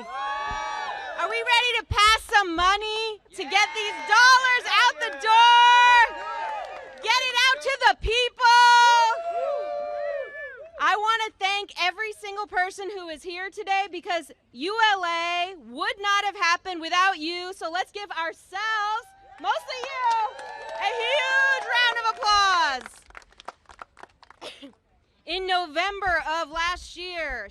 Are we ready to pass some money to get these dollars out the door? Get it out to the people. I want to thank every single person who is here today because ULA would not have happened without you. So let's give ourselves, mostly you, a huge round of applause. In November of last year,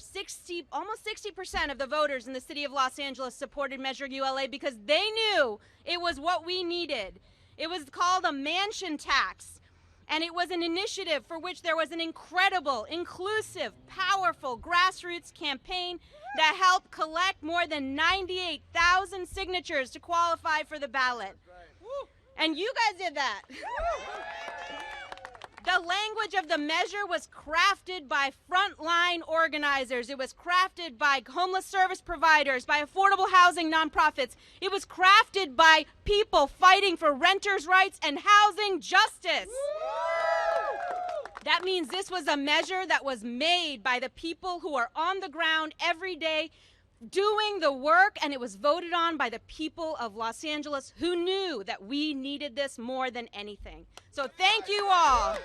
almost 60% of the voters in the city of Los Angeles supported Measure ULA because they knew it was what we needed. It was called a mansion tax, and it was an initiative for which there was an incredible, inclusive, powerful grassroots campaign that helped collect more than 98,000 signatures to qualify for the ballot. And you guys did that. The language of the measure was crafted by frontline organizers. It was crafted by homeless service providers, by affordable housing nonprofits. It was crafted by people fighting for renters' rights and housing justice. That means this was a measure that was made by the people who are on the ground every day doing the work, and it was voted on by the people of Los Angeles who knew that we needed this more than anything. So thank you all.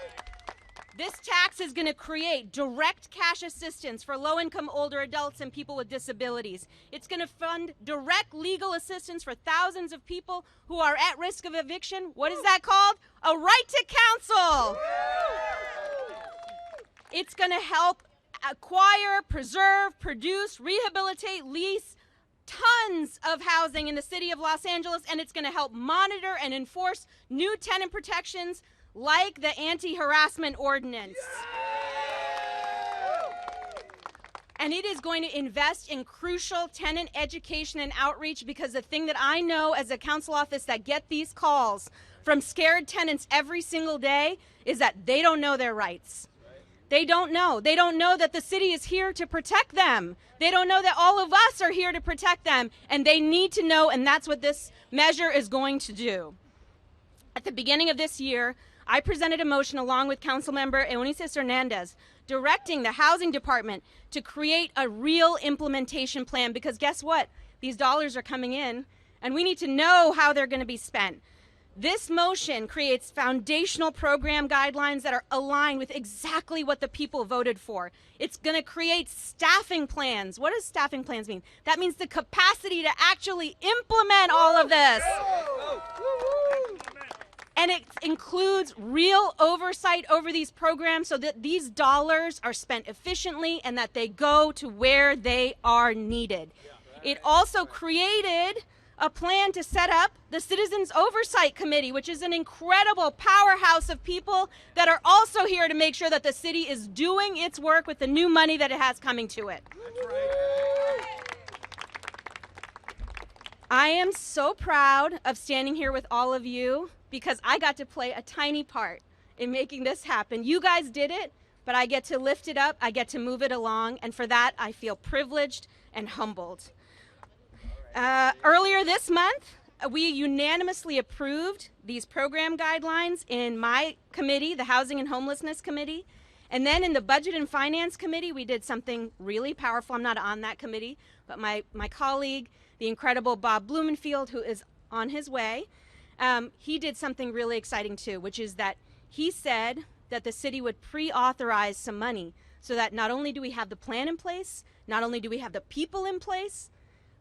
This tax is going to create direct cash assistance for low-income older adults and people with disabilities. It's going to fund direct legal assistance for thousands of people who are at risk of eviction. What is that called? A right to counsel. It's going to help acquire, preserve, produce, rehabilitate, lease tons of housing in the city of Los Angeles, and it's going to help monitor and enforce new tenant protections like the anti-harassment ordinance. And it is going to invest in crucial tenant education and outreach, because the thing that I know as a council office that get these calls from scared tenants every single day is that they don't know their rights. They don't know. They don't know that the city is here to protect them. They don't know that all of us are here to protect them, and they need to know, and that's what this measure is going to do. At the beginning of this year, I presented a motion along with Councilmember Eunice Hernandez directing the Housing Department to create a real implementation plan, because guess what? These dollars are coming in, and we need to know how they're going to be spent. This motion creates foundational program guidelines that are aligned with exactly what the people voted for. It's going to create staffing plans. What does staffing plans mean? That means the capacity to actually implement all of this. And it includes real oversight over these programs so that these dollars are spent efficiently and that they go to where they are needed. It also created a plan to set up the Citizens Oversight Committee, which is an incredible powerhouse of people that are also here to make sure that the city is doing its work with the new money that it has coming to it. That's right. I am so proud of standing here with all of you because I got to play a tiny part in making this happen. You guys did it, but I get to lift it up, I get to move it along, and for that I feel privileged and humbled. Earlier this month, we unanimously approved these program guidelines in my committee, the Housing and Homelessness Committee. And then in the Budget and Finance Committee, we did something really powerful. I'm not on that committee, but my colleague, the incredible Bob Blumenfield, who is on his way, he did something really exciting too, which is that he said that the city would pre-authorize some money so that not only do we have the plan in place, not only do we have the people in place,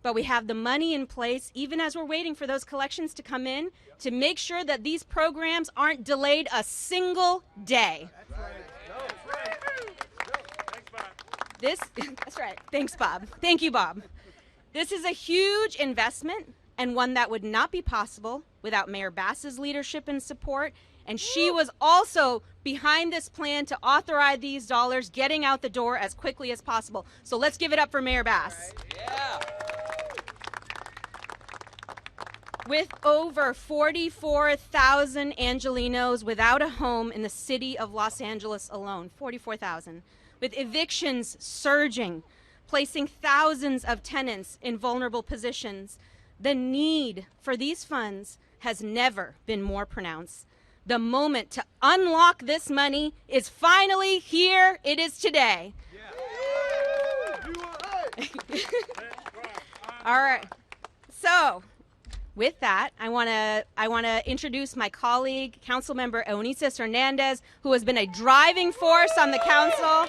but we have the money in place, even as we're waiting for those collections to come in, to make sure that these programs aren't delayed a single day. That's right. That's right. Thanks, Bob. That's right. Thanks, Bob. Thank you, Bob. This is a huge investment, and one that would not be possible without Mayor Bass's leadership and support. And she was also behind this plan to authorize these dollars getting out the door as quickly as possible. So let's give it up for Mayor Bass. Yeah. With over 44,000 Angelenos without a home in the city of Los Angeles alone, 44,000. With evictions surging, placing thousands of tenants in vulnerable positions, the need for these funds has never been more pronounced. The moment to unlock this money is finally here. It is today. Yeah. All right. So, with that, I want to introduce my colleague, Councilmember Eunices Hernandez, who has been a driving force on the council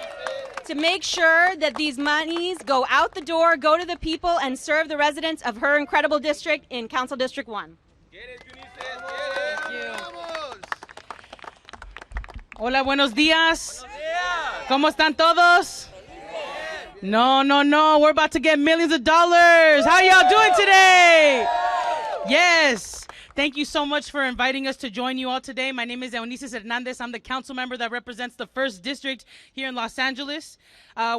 to make sure that these monies go out the door, go to the people, and serve the residents of her incredible district in Council District 1. Hola, buenos días. ¿Cómo están todos? No, we're about to get millions of dollars. How y'all doing today? Yes. Thank you so much for inviting us to join you all today. My name is Eunices Hernandez. I'm the council member that represents the 1st District here in Los Angeles.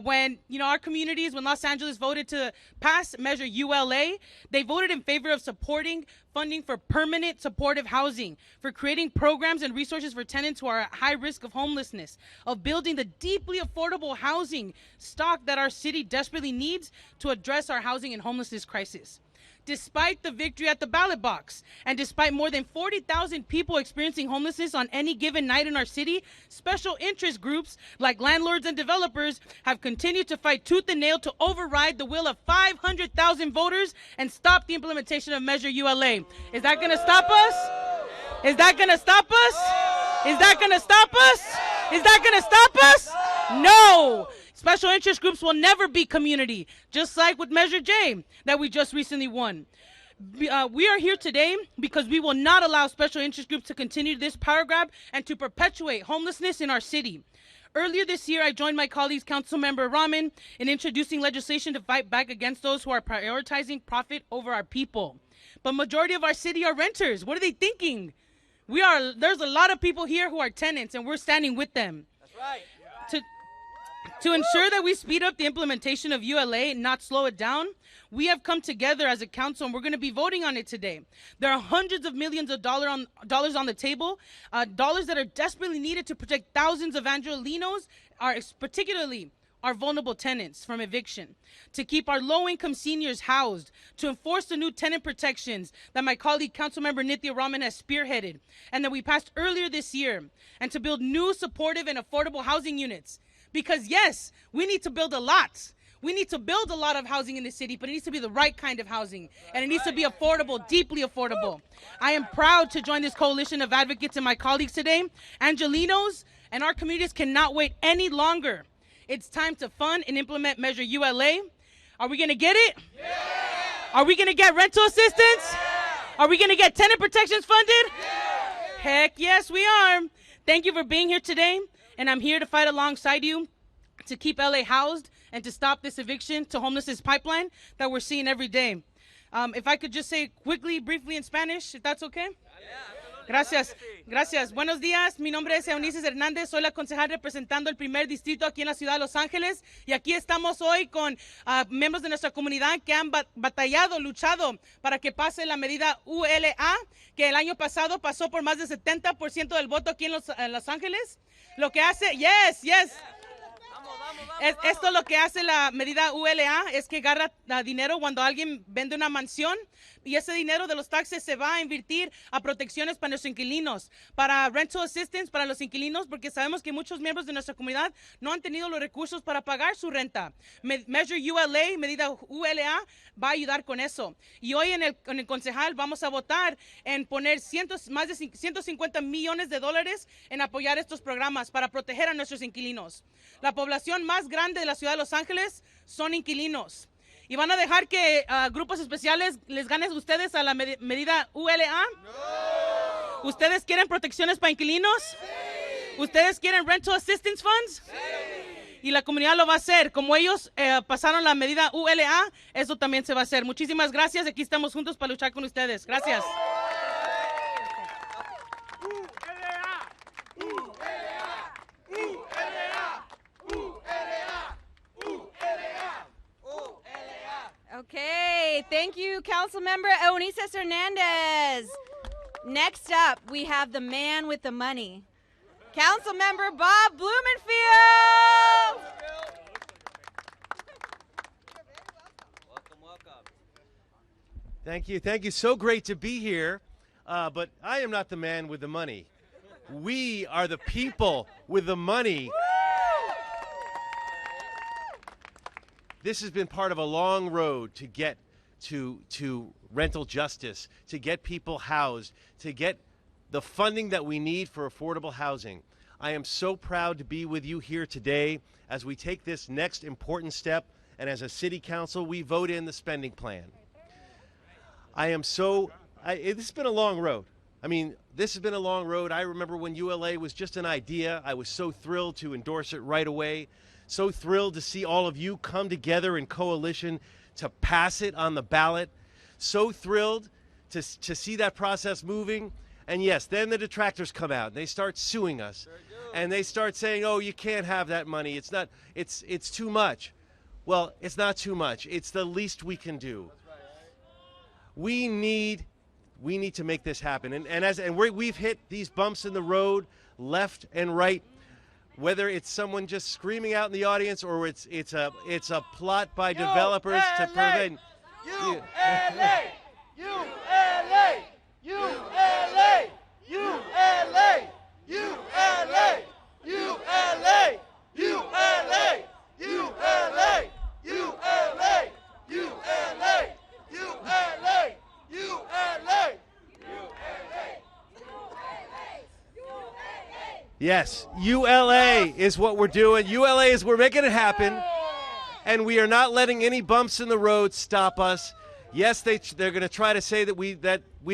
When our communities, when Los Angeles voted to pass Measure ULA, they voted in favor of supporting funding for permanent supportive housing, for creating programs and resources for tenants who are at high risk of homelessness, of building the deeply affordable housing stock that our city desperately needs to address our housing and homelessness crisis. Despite the victory at the ballot box, and despite more than 40,000 people experiencing homelessness on any given night in our city, special interest groups like landlords and developers have continued to fight tooth and nail to override the will of 500,000 voters and stop the implementation of Measure ULA. Is that going to stop us? Is that going to stop us? Is that going to stop us? Is that going to stop us? No! Special interest groups will never be community, just like with Measure J that we just recently won. We are here today because we will not allow special interest groups to continue this power grab and to perpetuate homelessness in our city. Earlier this year, I joined my colleagues, Councilmember Rahman, in introducing legislation to fight back against those who are prioritizing profit over our people. But majority of our city are renters. What are they thinking? There's a lot of people here who are tenants, and we're standing with them. That's right. To ensure that we speed up the implementation of ULA and not slow it down, we have come together as a council and we're going to be voting on it today. There are hundreds of millions of dollars on the table, dollars that are desperately needed to protect thousands of Angelinos, particularly our vulnerable tenants, from eviction, to keep our low-income seniors housed, to enforce the new tenant protections that my colleague Councilmember Nithya Raman has spearheaded and that we passed earlier this year, and to build new supportive and affordable housing units. Because yes, we need to build a lot. We need to build a lot of housing in the city, but it needs to be the right kind of housing. And it needs to be affordable, deeply affordable. I am proud to join this coalition of advocates and my colleagues today. Angelinos and our communities cannot wait any longer. It's time to fund and implement Measure ULA. Are we gonna get it? Yeah! Are we gonna get rental assistance? Yeah! Are we gonna get tenant protections funded? Yeah! Heck yes, we are. Thank you for being here today. And I'm here to fight alongside you to keep LA housed and to stop this eviction to homelessness pipeline that we're seeing every day. If I could just say quickly, briefly in Spanish, if that's okay? Gracias. Buenos días. Mi nombre es Eunices Hernández. Soy la concejal representando el primer distrito aquí en la ciudad de Los Ángeles. Y aquí estamos hoy con miembros de nuestra comunidad que han batallado, luchado para que pase la medida ULA, que el año pasado pasó por más del 70% del voto aquí en Los Ángeles. Lo que hace, esto lo que hace la medida ULA es que agarra dinero cuando alguien vende una mansión y ese dinero de los taxes se va a invertir a protecciones para nuestros inquilinos, para rental assistance para los inquilinos, porque sabemos que muchos miembros de nuestra comunidad no han tenido los recursos para pagar su renta. Measure ULA, medida ULA, va a ayudar con eso. Y hoy en el concejal vamos a votar en poner más de 150 millones de dólares en apoyar estos programas para proteger a nuestros inquilinos. La población más grande de la ciudad de Los Ángeles son inquilinos. ¿Y van a dejar que grupos especiales les ganen ustedes a la medida ULA? No. ¿Ustedes quieren protecciones para inquilinos? Sí. ¿Ustedes quieren rental assistance funds? Sí. Y la comunidad lo va a hacer. Como ellos pasaron la medida ULA, eso también se va a hacer. Muchísimas gracias. Aquí estamos juntos para luchar con ustedes. Gracias. Okay, thank you, Councilmember Eunices Hernandez. Next up, we have the man with the money, Councilmember Bob Blumenfield. Welcome. Thank you. So great to be here, but I am not the man with the money. We are the people with the money. This has been part of a long road to get to rental justice, to get people housed, to get the funding that we need for affordable housing. I am so proud to be with you here today as we take this next important step, and as a city council, we vote in the spending plan. This has been a long road. I mean, this has been a long road. I remember when ULA was just an idea. I was so thrilled to endorse it right away. So thrilled to see all of you come together in coalition to pass it on the ballot. So thrilled to see that process moving. And yes, then the detractors come out and they start suing us. And they start saying, oh, you can't have that money. It's too much. Well, it's not too much. It's the least we can do. We need to make this happen. And we've hit these bumps in the road, left and right, whether it's someone just screaming out in the audience or it's a plot by developers to prevent. ULA! ULA! ULA! ULA! ULA! ULA! ULA! ULA! ULA! ULA! ULA! ULA! Yes, ULA is what we're doing. ULA is we're making it happen, and we are not letting any bumps in the road stop us. Yes, they're going to try to say that we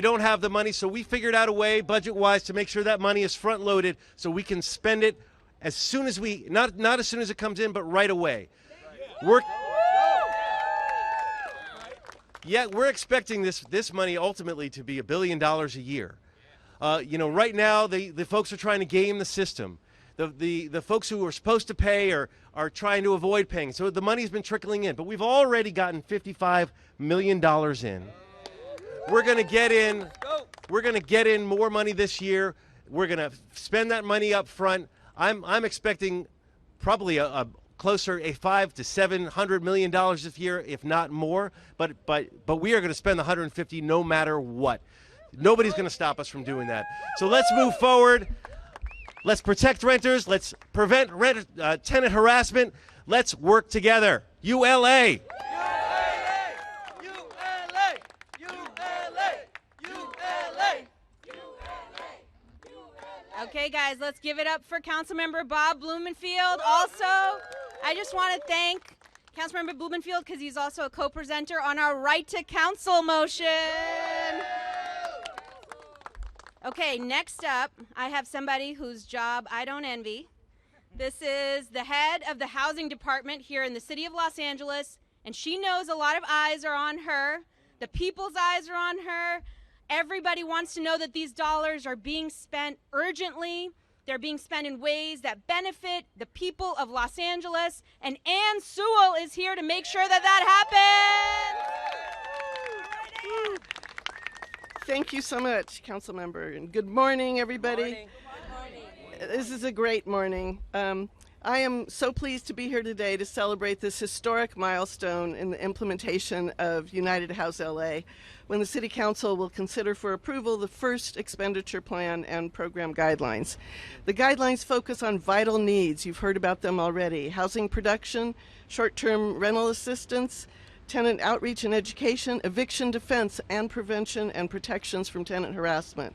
don't have the money, so we figured out a way, budget-wise, to make sure that money is front-loaded so we can spend it as soon as not as soon as it comes in, but right away. We're expecting this money ultimately to be $1 billion a year. Right now the folks are trying to game the system. The folks who are supposed to pay are trying to avoid paying. So the money's been trickling in, but we've already gotten $55 million in. We're going to get in more money this year. We're going to spend that money up front. I'm expecting probably a closer $500 to $700 million this year, if not more. But we are going to spend the 150 no matter what. Nobody's going to stop us from doing that. So let's move forward. Let's protect renters. Let's prevent tenant harassment. Let's work together. ULA. Okay, guys, let's give it up for Councilmember Bob Blumenfield. Also, I just want to thank Councilmember Blumenfield because he's also a co-presenter on our Right to Counsel motion. Okay, next up, I have somebody whose job I don't envy. This is the head of the housing department here in the city of Los Angeles, and she knows a lot of eyes are on her. The people's eyes are on her. Everybody wants to know that these dollars are being spent urgently. They're being spent in ways that benefit the people of Los Angeles, and Ann Sewell is here to make sure that happens. Thank you so much, Council Member, and good morning, everybody. Good morning. This is a great morning. I am so pleased to be here today to celebrate this historic milestone in the implementation of United House LA, when the City Council will consider for approval the first expenditure plan and program guidelines. The guidelines focus on vital needs. You've heard about them already: housing production, short-term rental assistance, tenant outreach and education, eviction defense, and prevention and protections from tenant harassment.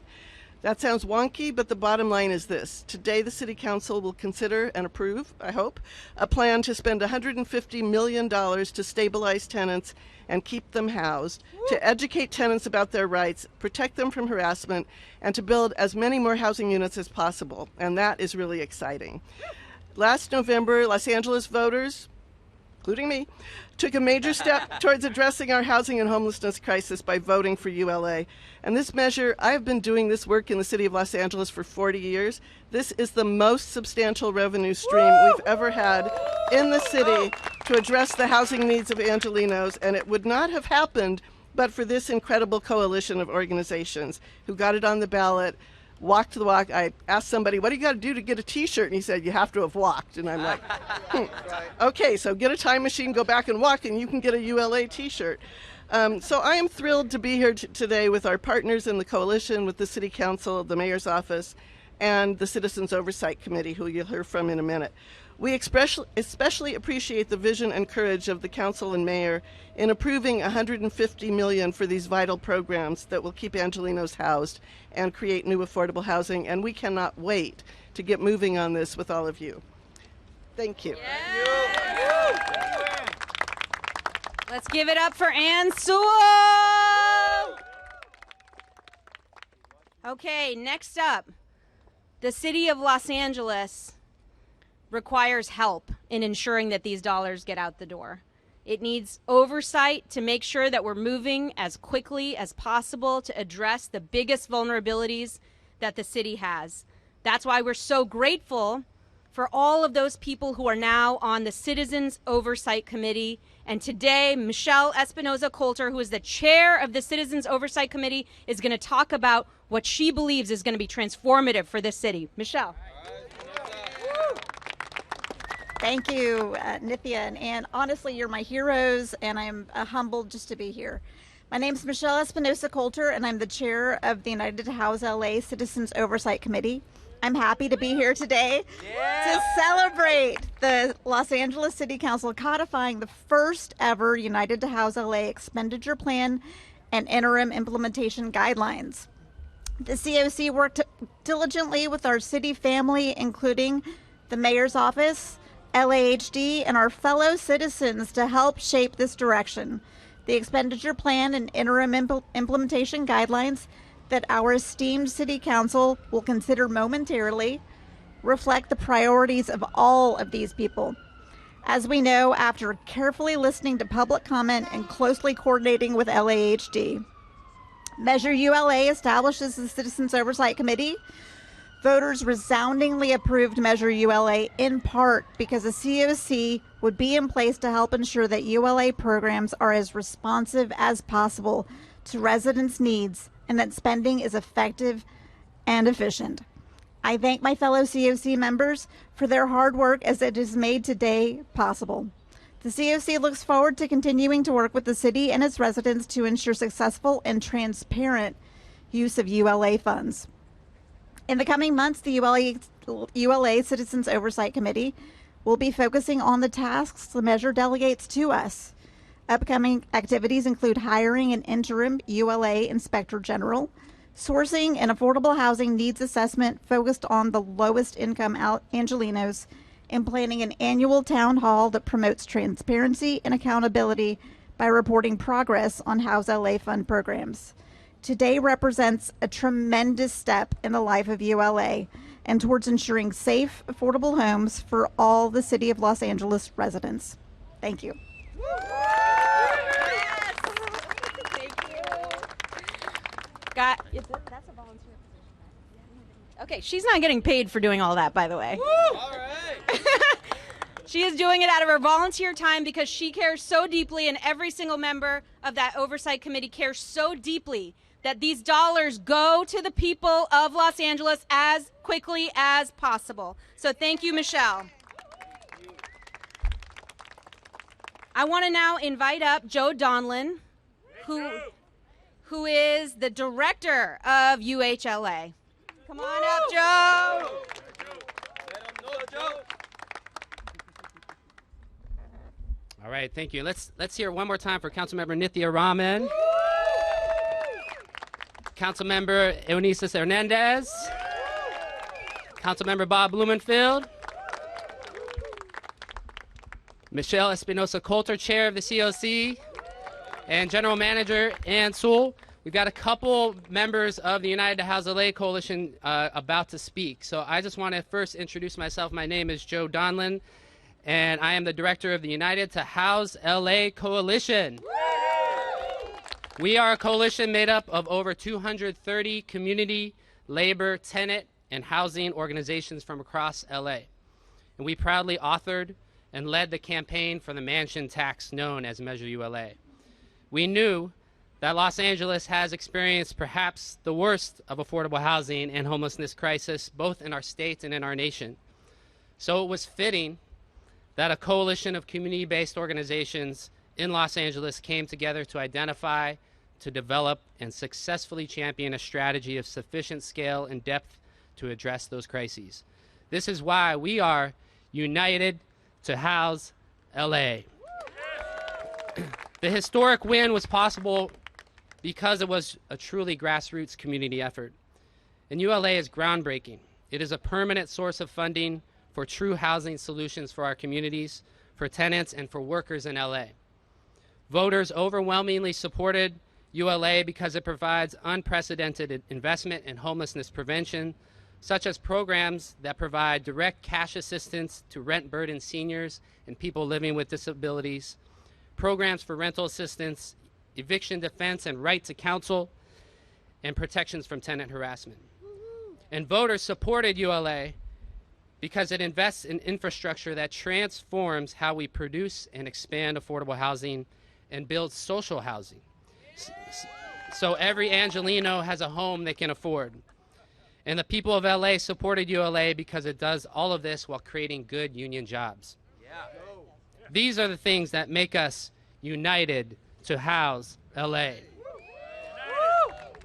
That sounds wonky, but the bottom line is this. Today, the City Council will consider and approve, I hope, a plan to spend $150 million to stabilize tenants and keep them housed, to educate tenants about their rights, protect them from harassment, and to build as many more housing units as possible. And that is really exciting. Last November, Los Angeles voters, including me, took a major step towards addressing our housing and homelessness crisis by voting for ULA. And this measure, I have been doing this work in the city of Los Angeles for 40 years. This is the most substantial revenue stream we've ever had in the city to address the housing needs of Angelenos, and it would not have happened but for this incredible coalition of organizations who got it on the ballot, walked the walk. I asked somebody, what do you got to do to get a t-shirt? And he said, you have to have walked. And I'm like, okay, so get a time machine, go back and walk, and you can get a ULA t-shirt. So I am thrilled to be here today with our partners in the coalition, with the City Council, the Mayor's Office, and the Citizens Oversight Committee, who you'll hear from in a minute. We especially appreciate the vision and courage of the council and mayor in approving $150 million for these vital programs that will keep Angelenos housed and create new affordable housing, and we cannot wait to get moving on this with all of you. Thank you. Let's give it up for Ann Sewell. Okay, next up, the city of Los Angeles requires help in ensuring that these dollars get out the door. It needs oversight to make sure that we're moving as quickly as possible to address the biggest vulnerabilities that the city has. That's why we're so grateful for all of those people who are now on the Citizens Oversight Committee. And today, Michelle Espinoza-Coulter, who is the chair of the Citizens Oversight Committee, is going to talk about what she believes is going to be transformative for this city. Michelle. Thank you, Nithya, and honestly, you're my heroes, and I'm humbled just to be here. My name is Michelle Espinoza-Coulter, and I'm the chair of the United to House LA Citizens Oversight Committee. I'm happy to be here today to celebrate the Los Angeles City Council codifying the first ever United to House LA expenditure plan and interim implementation guidelines. The COC worked diligently with our city family, including the mayor's office, LAHD, and our fellow citizens to help shape this direction. The expenditure plan and interim implementation guidelines that our esteemed city council will consider momentarily reflect the priorities of all of these people. As we know, after carefully listening to public comment and closely coordinating with LAHD, Measure ULA establishes the Citizens Oversight Committee. Voters resoundingly approved Measure ULA in part because the COC would be in place to help ensure that ULA programs are as responsive as possible to residents' needs and that spending is effective and efficient. I thank my fellow COC members for their hard work as it has made today possible. The COC looks forward to continuing to work with the city and its residents to ensure successful and transparent use of ULA funds. In the coming months, the ULA Citizens Oversight Committee will be focusing on the tasks the measure delegates to us. Upcoming activities include hiring an interim ULA Inspector General, sourcing an affordable housing needs assessment focused on the lowest income Angelenos, and planning an annual town hall that promotes transparency and accountability by reporting progress on House LA fund programs. Today represents a tremendous step in the life of ULA and towards ensuring safe, affordable homes for all the City of Los Angeles residents. Thank you. Yes. Thank you. That's a volunteer position. Okay, she's not getting paid for doing all that, by the way. All right. She is doing it out of her volunteer time because she cares so deeply, and every single member of that oversight committee cares so deeply that these dollars go to the people of Los Angeles as quickly as possible. So thank you, Michelle. I want to now invite up Joe Donlin, who is the director of UHLA. Come on up, Joe. All right, thank you. Let's hear it one more time for Councilmember Nithya Raman. Councilmember Eunices Hernandez. Councilmember Bob Blumenfield. Michelle Espinoza-Coulter, Chair of the COC, and General Manager Ann Sewell. We've got a couple members of the United to House LA Coalition about to speak. So I just want to first introduce myself. My name is Joe Donlin, and I am the director of the United to House LA Coalition. We are a coalition made up of over 230 community, labor, tenant, and housing organizations from across LA. And we proudly authored and led the campaign for the mansion tax known as Measure ULA. We knew that Los Angeles has experienced perhaps the worst of affordable housing and homelessness crisis, both in our state and in our nation. So it was fitting that a coalition of community-based organizations in Los Angeles came together to identify, to develop, and successfully champion a strategy of sufficient scale and depth to address those crises. This is why we are united to house LA. The historic win was possible because it was a truly grassroots community effort. And ULA is groundbreaking. It is a permanent source of funding for true housing solutions for our communities, for tenants, and for workers in LA. Voters overwhelmingly supported ULA because it provides unprecedented investment in homelessness prevention, such as programs that provide direct cash assistance to rent-burdened seniors and people living with disabilities, programs for rental assistance, eviction defense and right to counsel, and protections from tenant harassment. And voters supported ULA because it invests in infrastructure that transforms how we produce and expand affordable housing and build social housing. So every Angelino has a home they can afford. And the people of LA supported ULA because it does all of this while creating good union jobs. These are the things that make us united to house LA.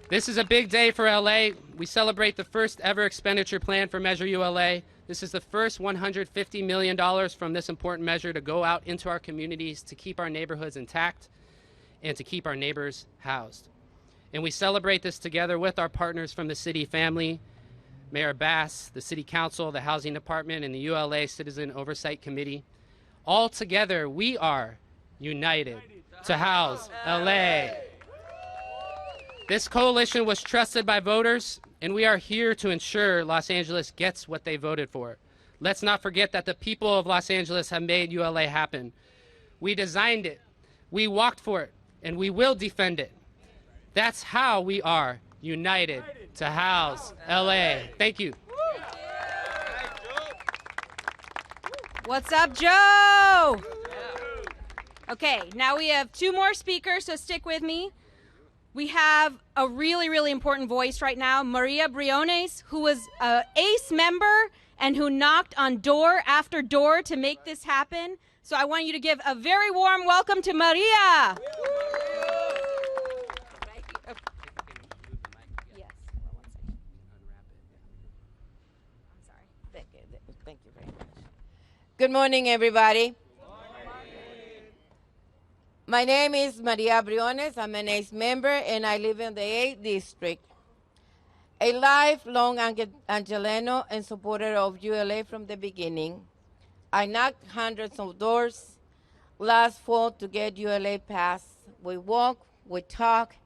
This is a big day for LA. We celebrate the first ever expenditure plan for Measure ULA. This is the first $150 million from this important measure to go out into our communities to keep our neighborhoods intact and to keep our neighbors housed. And we celebrate this together with our partners from the city family, Mayor Bass, the City Council, the Housing Department, and the ULA Citizen Oversight Committee. All together, we are united to house LA. This coalition was trusted by voters, and we are here to ensure Los Angeles gets what they voted for. Let's not forget that the people of Los Angeles have made ULA happen. We designed it, we walked for it, and we will defend it. That's how we are united to house LA. Thank you. What's up, Joe? Okay, now we have two more speakers, so stick with me. We have a really, really important voice right now, Maria Briones, who was an ACE member and who knocked on door after door to make this happen. So I want you to give a very warm welcome to Maria. Thank you very much. Good morning, everybody. My name is Maria Briones. I'm an ACE member, and I live in the 8th District. A lifelong Angeleno and supporter of ULA from the beginning. I knocked hundreds of doors last fall to get ULA passed. We walked, we talked,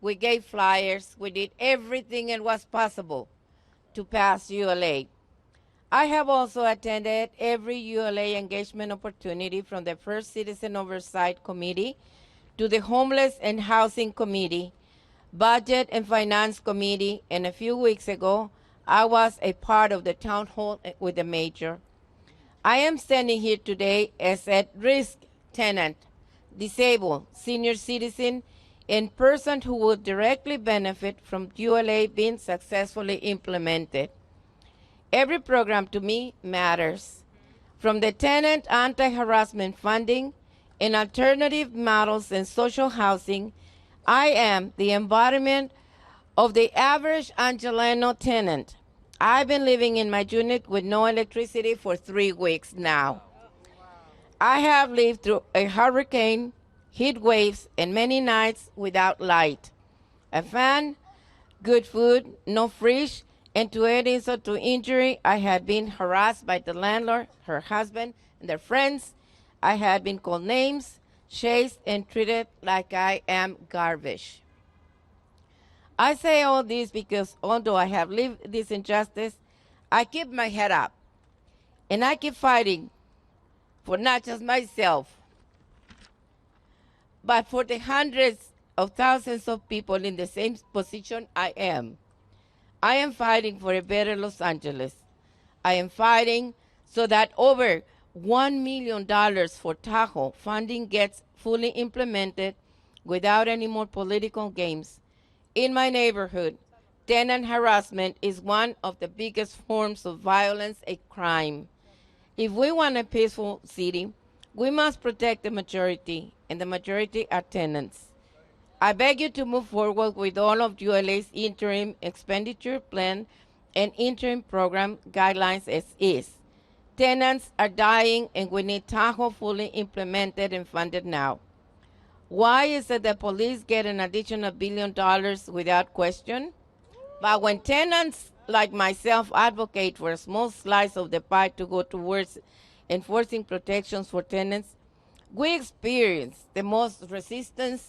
we gave flyers, we did everything that was possible to pass ULA. I have also attended every ULA engagement opportunity from the first Citizen Oversight Committee to the Homeless and Housing Committee, Budget and Finance Committee, and a few weeks ago, I was a part of the town hall with the mayor. I am standing here today as at-risk tenant, disabled, senior citizen, and person who would directly benefit from ULA being successfully implemented. Every program to me matters, from the tenant anti-harassment funding and alternative models in social housing. I am the embodiment of the average Angeleno tenant. I've been living in my unit with no electricity for 3 weeks now. I have lived through a hurricane, heat waves, and many nights without light. A fan, good food, no fridge, and to add insult to injury, I had been harassed by the landlord, her husband, and their friends. I had been called names, chased, and treated like I am garbage. I say all this because although I have lived this injustice, I keep my head up, and I keep fighting for not just myself, but for the hundreds of thousands of people in the same position I am. I am fighting for a better Los Angeles. I am fighting so that over $1 million for Tahoe funding gets fully implemented without any more political games. In my neighborhood, tenant harassment is one of the biggest forms of violence, a crime. If we want a peaceful city, we must protect the majority, and the majority are tenants. I beg you to move forward with all of ULA's interim expenditure plan and interim program guidelines as is. Tenants are dying, and we need Tahoe fully implemented and funded now. Why is it that police get an additional $1 billion without question? But when tenants like myself advocate for a small slice of the pie to go towards enforcing protections for tenants, we experience the most resistance.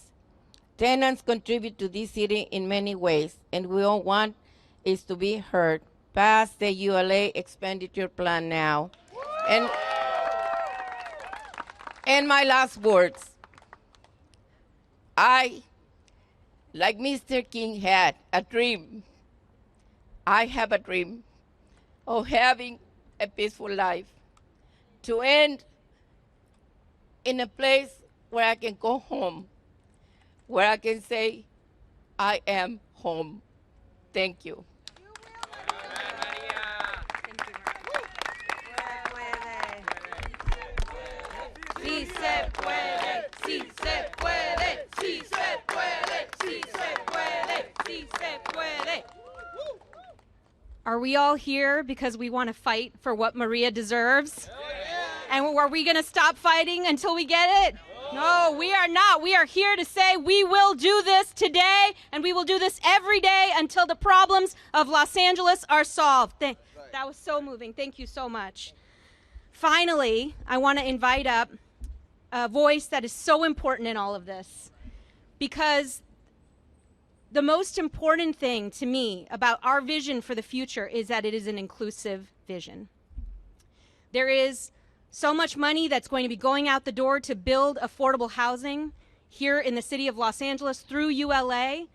Tenants contribute to this city in many ways, and we all want is to be heard. Pass the ULA expenditure plan now. And my last words. I, like Mr. King, had a dream. I have a dream of having a peaceful life, to end in a place where I can go home, where I can say, I am home. Thank you. Sí se puede, sí se puede, sí se puede, sí se puede, sí se puede. Are we all here because we want to fight for what Maria deserves? And are we going to stop fighting until we get it? No, we are not. We are here to say we will do this today, and we will do this every day until the problems of Los Angeles are solved. That was so moving. Thank you so much. Finally, I want to invite up a voice that is so important in all of this, because the most important thing to me about our vision for the future is that it is an inclusive vision. There is so much money that's going to be going out the door to build affordable housing here in the city of Los Angeles through ULA,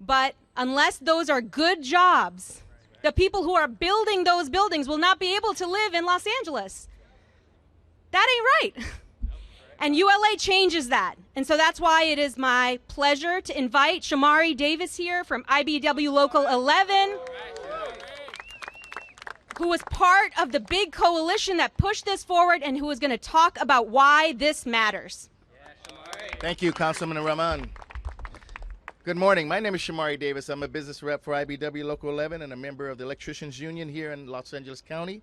but unless those are good jobs, the people who are building those buildings will not be able to live in Los Angeles. That ain't right. And ULA changes that. And so that's why it is my pleasure to invite Shamari Davis here from IBEW Local 11, who was part of the big coalition that pushed this forward and who is going to talk about why this matters. Thank you, Councilman Rahman. Good morning. My name is Shamari Davis. I'm a business rep for IBEW Local 11 and a member of the Electricians Union here in Los Angeles County.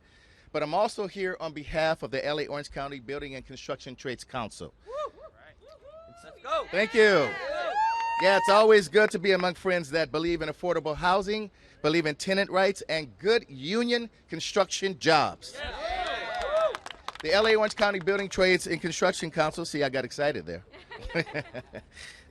But I'm also here on behalf of the LA Orange County Building and Construction Trades Council. Let's go. Thank you. Yeah, it's always good to be among friends that believe in affordable housing, believe in tenant rights, and good union construction jobs. The LA Orange County Building Trades and Construction Council, see, I got excited there.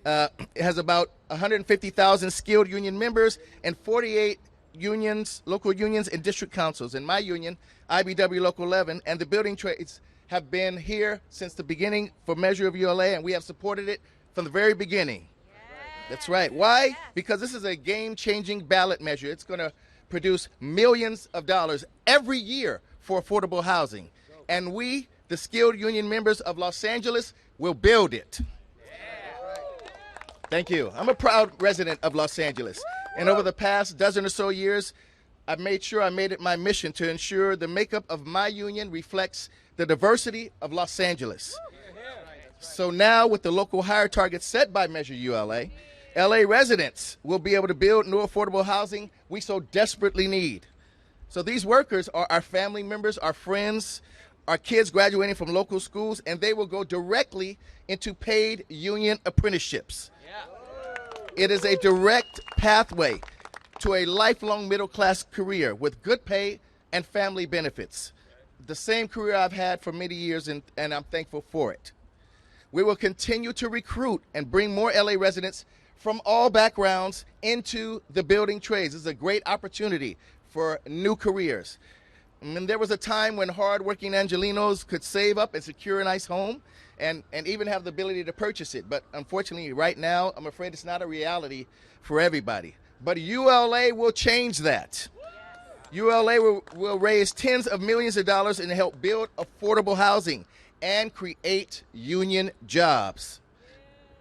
It has about 150,000 skilled union members and 48 unions, local unions, and district councils. In my union, IBEW Local 11, and the building trades have been here since the beginning for Measure of ULA, and we have supported it from the very beginning. That's right. Why? Because this is a game-changing ballot measure. It's going to produce millions of dollars every year for affordable housing. And we, the skilled union members of Los Angeles, will build it. Thank you. I'm a proud resident of Los Angeles. And over the past dozen or so years, I've made sure I made it my mission to ensure the makeup of my union reflects the diversity of Los Angeles. So now, with the local hire targets set by Measure ULA, LA residents will be able to build new affordable housing we so desperately need. So these workers are our family members, our friends, our kids graduating from local schools, and they will go directly into paid union apprenticeships. It is a direct pathway to a lifelong middle-class career with good pay and family benefits. The same career I've had for many years, and I'm thankful for it. We will continue to recruit and bring more LA residents from all backgrounds into the building trades. This is a great opportunity for new careers. And there was a time when hardworking Angelenos could save up and secure a nice home and even have the ability to purchase it. But unfortunately, right now, I'm afraid it's not a reality for everybody. But ULA will change that. ULA will raise tens of millions of dollars and help build affordable housing and create union jobs.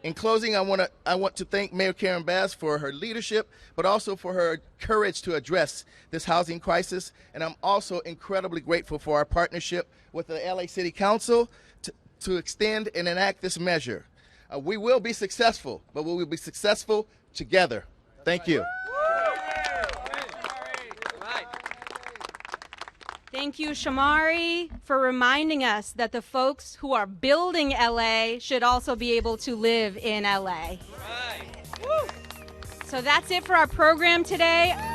In closing, I want to thank Mayor Karen Bass for her leadership, but also for her courage to address this housing crisis. And I'm also incredibly grateful for our partnership with the LA City Council to extend and enact this measure. We will be successful, but we will be successful together. Thank you. Thank you, Shamari, for reminding us that the folks who are building LA should also be able to live in LA. So that's it for our program today.